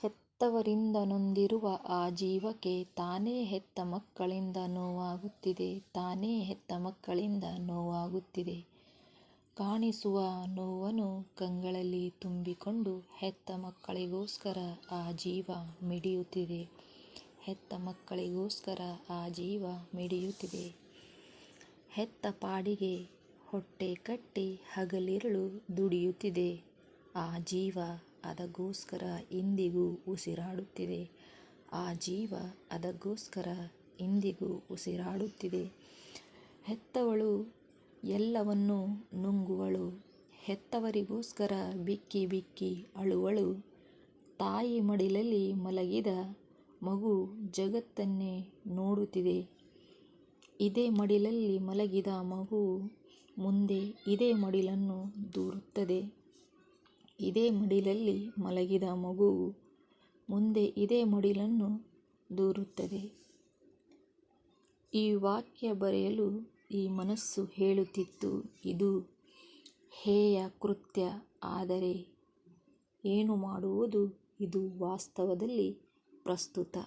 ಹೆತ್ತವರಿಂದ ನೊಂದಿರುವ ಆ ಜೀವಕ್ಕೆ ತಾನೇ ಹೆತ್ತ ಮಕ್ಕಳಿಂದ ನೋವಾಗುತ್ತಿದೆ. ಕಾಣಿಸುವ ನೋವನ್ನು ಕಂಗಳಲ್ಲಿ ತುಂಬಿಕೊಂಡು ಹೆತ್ತ ಮಕ್ಕಳಿಗೋಸ್ಕರ ಆ ಜೀವ ಮಿಡಿಯುತ್ತಿದೆ. ಹೆತ್ತ ಪಾಡಿಗೆ ಹೊಟ್ಟೆ ಕಟ್ಟಿ ಹಗಲಿರುಳು ದುಡಿಯುತ್ತಿದೆ. ಆ ಜೀವ ಅದಗೋಸ್ಕರ ಇಂದಿಗೂ ಉಸಿರಾಡುತ್ತಿದೆ. ಹೆತ್ತವಳು ಎಲ್ಲವನ್ನೂ ನುಂಗುವಳು. ಹೆತ್ತವರಿಗೋಸ್ಕರ ಬಿಕ್ಕಿ ಬಿಕ್ಕಿ ಅಳುವಳು. ತಾಯಿ ಮಡಿಲಲ್ಲಿ ಮಲಗಿದ ಮಗು ಜಗತ್ತನ್ನೇ ನೋಡುತ್ತಿದೆ. ಇದೇ ಮಡಿಲಲ್ಲಿ ಮಲಗಿದ ಮಗು ಮುಂದೆ ಇದೇ ಮಡಿಲನ್ನು ದೂರುತ್ತದೆ. ಈ ವಾಕ್ಯ ಬರೆಯಲು ಈ ಮನಸ್ಸು ಹೇಳುತ್ತಿತ್ತು, ಇದು ಹೇಯ ಕೃತ್ಯ. ಆದರೆ ಏನು ಮಾಡುವುದು? ಇದು ವಾಸ್ತವದಲ್ಲಿ ಪ್ರಸ್ತುತ